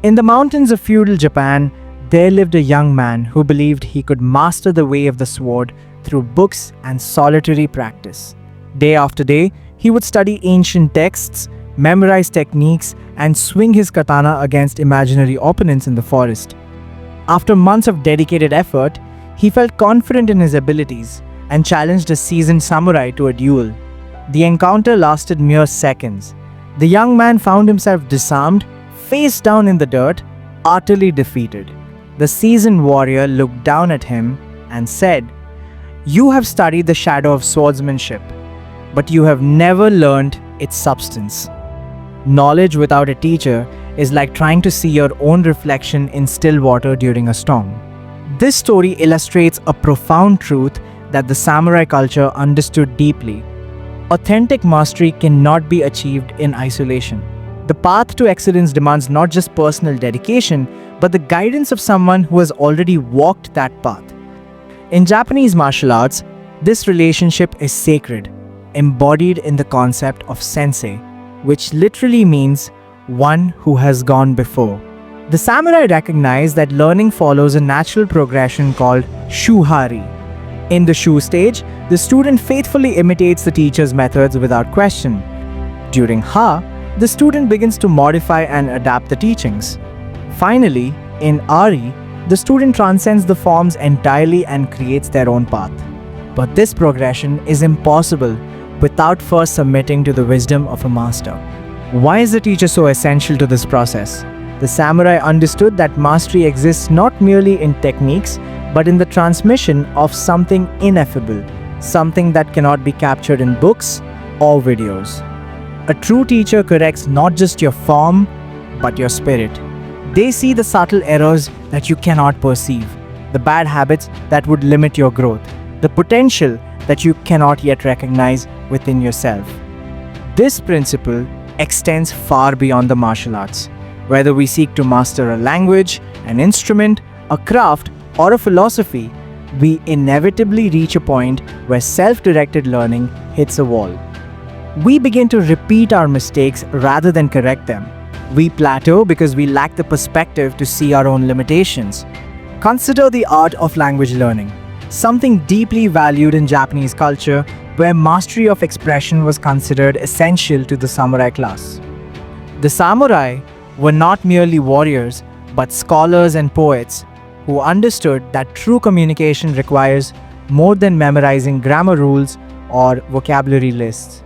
In the mountains of feudal Japan, there lived a young man who believed he could master the way of the sword through books and solitary practice. Day after day, he would study ancient texts, memorize techniques, and swing his katana against imaginary opponents in the forest. After months of dedicated effort, he felt confident in his abilities and challenged a seasoned samurai to a duel. The encounter lasted mere seconds. The young man found himself disarmed, face down in the dirt, utterly defeated. The seasoned warrior looked down at him and said, "You have studied the shadow of swordsmanship, but you have never learned its substance." Knowledge without a teacher is like trying to see your own reflection in still water during a storm. This story illustrates a profound truth that the samurai culture understood deeply. Authentic mastery cannot be achieved in isolation. The path to excellence demands not just personal dedication, but the guidance of someone who has already walked that path. In Japanese martial arts, this relationship is sacred, embodied in the concept of sensei, which literally means one who has gone before. The samurai recognize that learning follows a natural progression called Shu-Ha-Ri. In the Shu stage, the student faithfully imitates the teacher's methods without question. During Ha, the student begins to modify and adapt the teachings. Finally, in Ari, the student transcends the forms entirely and creates their own path. But this progression is impossible without first submitting to the wisdom of a master. Why is the teacher so essential to this process? The samurai understood that mastery exists not merely in techniques, but in the transmission of something ineffable, something that cannot be captured in books or videos. A true teacher corrects not just your form, but your spirit. They see the subtle errors that you cannot perceive, the bad habits that would limit your growth, the potential that you cannot yet recognize within yourself. This principle extends far beyond the martial arts. Whether we seek to master a language, an instrument, a craft, or a philosophy, we inevitably reach a point where self-directed learning hits a wall. We begin to repeat our mistakes rather than correct them. We plateau because we lack the perspective to see our own limitations. Consider the art of language learning, something deeply valued in Japanese culture, where mastery of expression was considered essential to the samurai class. The samurai were not merely warriors, but scholars and poets who understood that true communication requires more than memorizing grammar rules or vocabulary lists.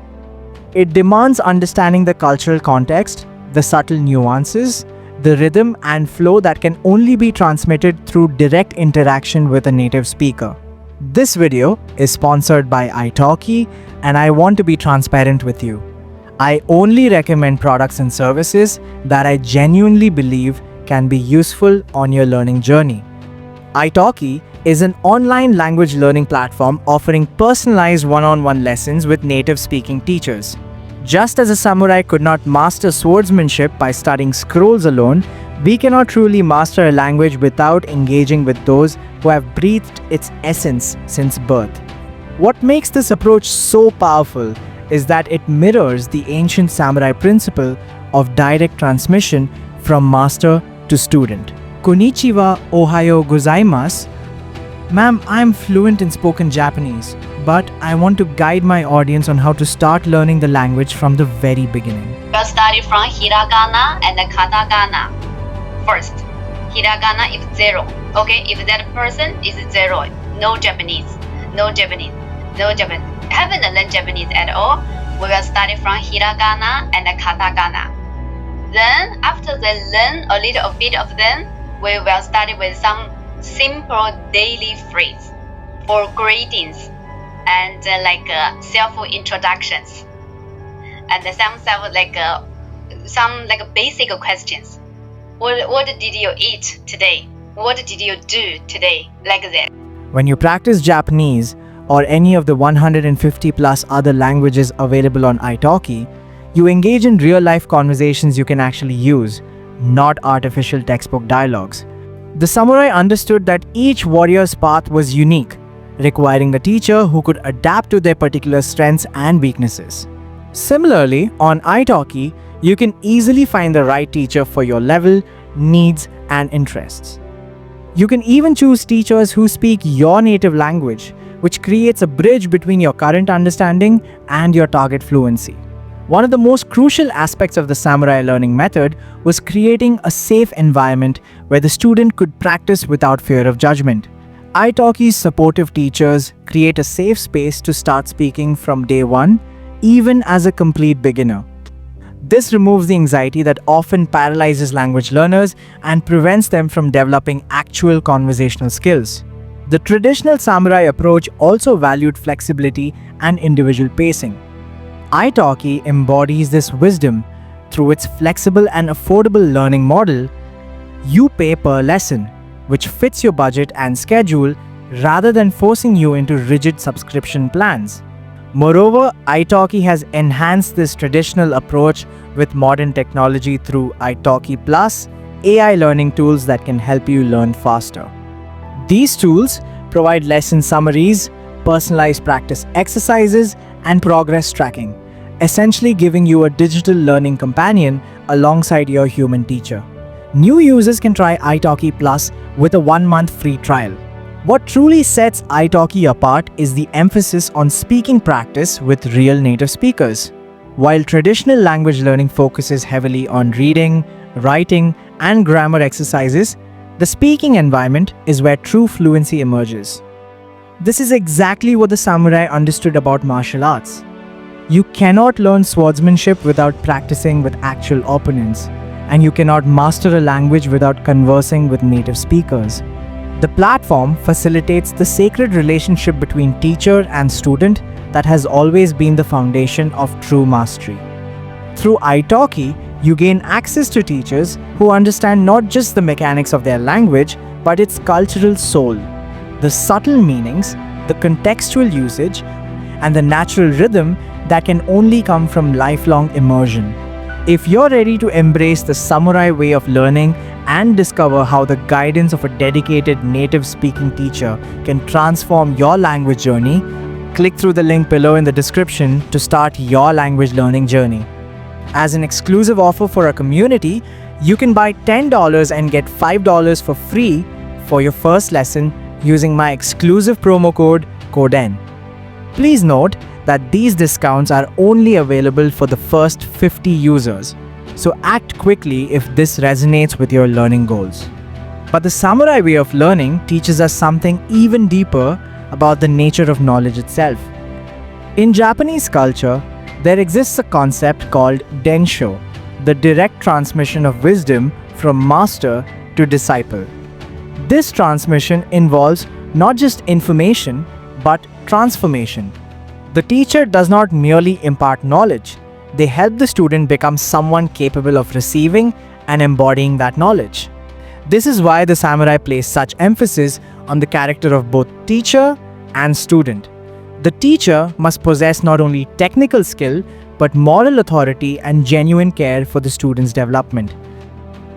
It demands understanding the cultural context, the subtle nuances, the rhythm and flow that can only be transmitted through direct interaction with a native speaker. This video is sponsored by Italki, and I want to be transparent with you. I only recommend products and services that I genuinely believe can be useful on your learning journey. Italki is an online language learning platform offering personalized one-on-one lessons with native-speaking teachers. Just as a samurai could not master swordsmanship by studying scrolls alone, we cannot truly master a language without engaging with those who have breathed its essence since birth. What makes this approach so powerful is that it mirrors the ancient samurai principle of direct transmission from master to student. Konnichiwa, ohayo gozaimasu. Ma'am, I am fluent in spoken Japanese, but I want to guide my audience on how to start learning the language from the very beginning. We'll start from hiragana and katakana. First, hiragana is 0. Okay, if that person is 0, no Japanese. Haven't learned Japanese at all. We will start from hiragana and katakana. Then, after they learn a little bit of them, we will start with some simple daily phrase for greetings and self-introductions and some basic questions. What did you eat today? What did you do today? Like that. When you practice Japanese or any of the 150 plus other languages available on Italki, you engage in real-life conversations you can actually use, not artificial textbook dialogues. The samurai understood that each warrior's path was unique, requiring a teacher who could adapt to their particular strengths and weaknesses. Similarly, on Italki, you can easily find the right teacher for your level, needs, and interests. You can even choose teachers who speak your native language, which creates a bridge between your current understanding and your target fluency. One of the most crucial aspects of the samurai learning method was creating a safe environment where the student could practice without fear of judgment. Italki's supportive teachers create a safe space to start speaking from day one, even as a complete beginner. This removes the anxiety that often paralyzes language learners and prevents them from developing actual conversational skills. The traditional samurai approach also valued flexibility and individual pacing. Italki embodies this wisdom through its flexible and affordable learning model. You pay per lesson, which fits your budget and schedule rather than forcing you into rigid subscription plans. Moreover, Italki has enhanced this traditional approach with modern technology through Italki Plus, AI learning tools that can help you learn faster. These tools provide lesson summaries, personalized practice exercises, and progress tracking, essentially giving you a digital learning companion alongside your human teacher. New users can try Italki Plus with a 1-month free trial. What truly sets Italki apart is the emphasis on speaking practice with real native speakers. While traditional language learning focuses heavily on reading, writing, and grammar exercises, the speaking environment is where true fluency emerges. This is exactly what the samurai understood about martial arts. You cannot learn swordsmanship without practicing with actual opponents, and you cannot master a language without conversing with native speakers. The platform facilitates the sacred relationship between teacher and student that has always been the foundation of true mastery. Through Italki, you gain access to teachers who understand not just the mechanics of their language, but its cultural soul, the subtle meanings, the contextual usage, and the natural rhythm that can only come from lifelong immersion. If you're ready to embrace the samurai way of learning and discover how the guidance of a dedicated native-speaking teacher can transform your language journey, click through the link below in the description to start your language learning journey. As an exclusive offer for our community, you can buy $10 and get $5 for free for your first lesson using my exclusive promo code KODEN. Please note that these discounts are only available for the first 50 users, so act quickly if this resonates with your learning goals. But the samurai way of learning teaches us something even deeper about the nature of knowledge itself. In Japanese culture, there exists a concept called densho, the direct transmission of wisdom from master to disciple. This transmission involves not just information, but transformation. The teacher does not merely impart knowledge, they help the student become someone capable of receiving and embodying that knowledge. This is why the samurai place such emphasis on the character of both teacher and student. The teacher must possess not only technical skill, but moral authority and genuine care for the student's development.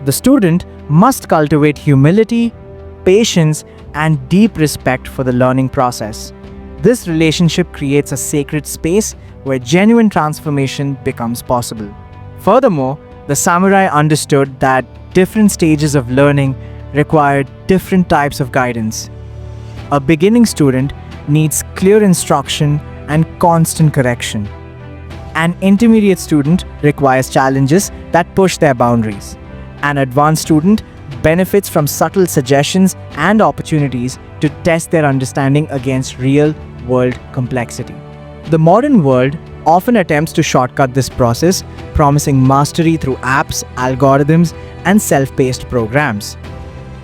The student must cultivate humility, patience, and deep respect for the learning process. This relationship creates a sacred space where genuine transformation becomes possible. Furthermore, the samurai understood that different stages of learning required different types of guidance. A beginning student needs clear instruction and constant correction. An intermediate student requires challenges that push their boundaries. An advanced student benefits from subtle suggestions and opportunities to test their understanding against real-world complexity. The modern world often attempts to shortcut this process, promising mastery through apps, algorithms, and self-paced programs.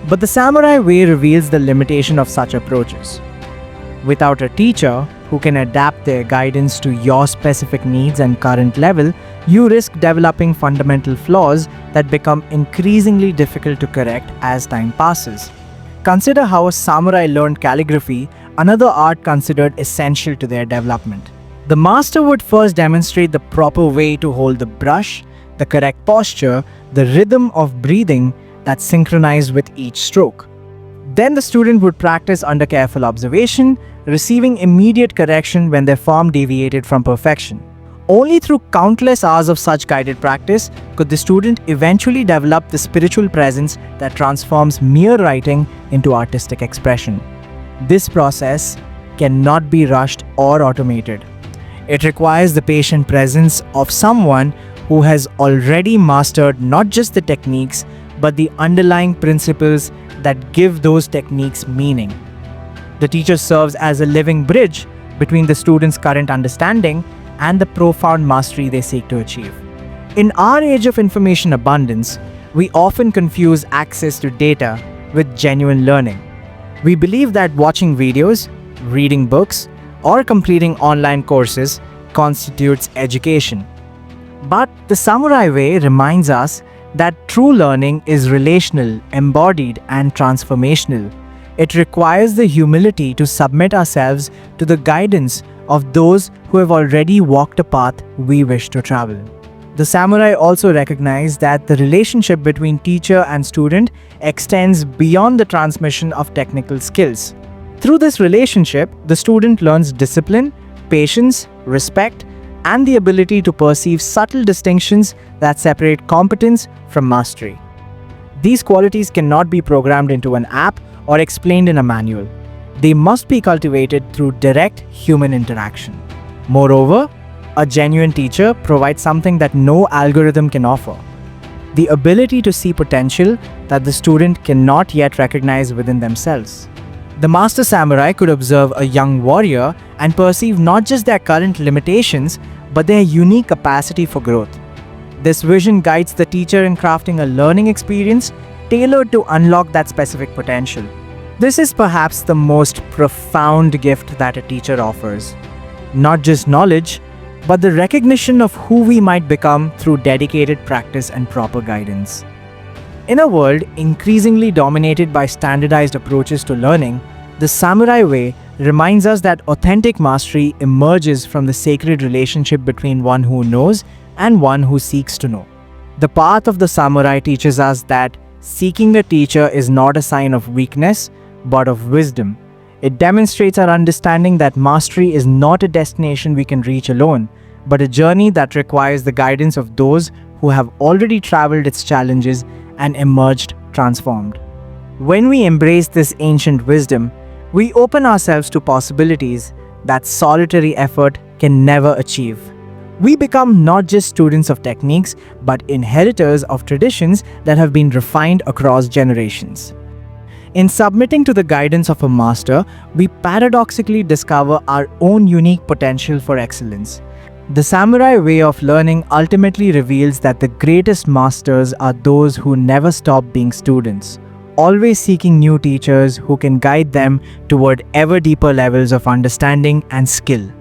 But the samurai way reveals the limitation of such approaches. Without a teacher who can adapt their guidance to your specific needs and current level, you risk developing fundamental flaws that become increasingly difficult to correct as time passes. Consider how a samurai learned calligraphy, another art considered essential to their development. The master would first demonstrate the proper way to hold the brush, the correct posture, the rhythm of breathing that's synchronized with each stroke. Then the student would practice under careful observation, receiving immediate correction when their form deviated from perfection. Only through countless hours of such guided practice could the student eventually develop the spiritual presence that transforms mere writing into artistic expression. This process cannot be rushed or automated. It requires the patient presence of someone who has already mastered not just the techniques, but the underlying principles that give those techniques meaning. The teacher serves as a living bridge between the student's current understanding and the profound mastery they seek to achieve. In our age of information abundance, we often confuse access to data with genuine learning. We believe that watching videos, reading books, or completing online courses constitutes education. But the Samurai Way reminds us that true learning is relational, embodied, and transformational. It requires the humility to submit ourselves to the guidance of those who have already walked a path we wish to travel. The samurai also recognize that the relationship between teacher and student extends beyond the transmission of technical skills. Through this relationship, the student learns discipline, patience, respect, and the ability to perceive subtle distinctions that separate competence from mastery. These qualities cannot be programmed into an app or explained in a manual. They must be cultivated through direct human interaction. Moreover, a genuine teacher provides something that no algorithm can offer: the ability to see potential that the student cannot yet recognize within themselves. The master samurai could observe a young warrior and perceive not just their current limitations, but their unique capacity for growth. This vision guides the teacher in crafting a learning experience tailored to unlock that specific potential. This is perhaps the most profound gift that a teacher offers. Not just knowledge, but the recognition of who we might become through dedicated practice and proper guidance. In a world increasingly dominated by standardized approaches to learning, the Samurai Way reminds us that authentic mastery emerges from the sacred relationship between one who knows and one who seeks to know. The path of the samurai teaches us that seeking a teacher is not a sign of weakness, but of wisdom. It demonstrates our understanding that mastery is not a destination we can reach alone, but a journey that requires the guidance of those who have already traveled its challenges and emerged transformed. When we embrace this ancient wisdom, we open ourselves to possibilities that solitary effort can never achieve. We become not just students of techniques, but inheritors of traditions that have been refined across generations. In submitting to the guidance of a master, we paradoxically discover our own unique potential for excellence. The samurai way of learning ultimately reveals that the greatest masters are those who never stop being students, always seeking new teachers who can guide them toward ever deeper levels of understanding and skill.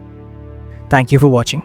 Thank you for watching.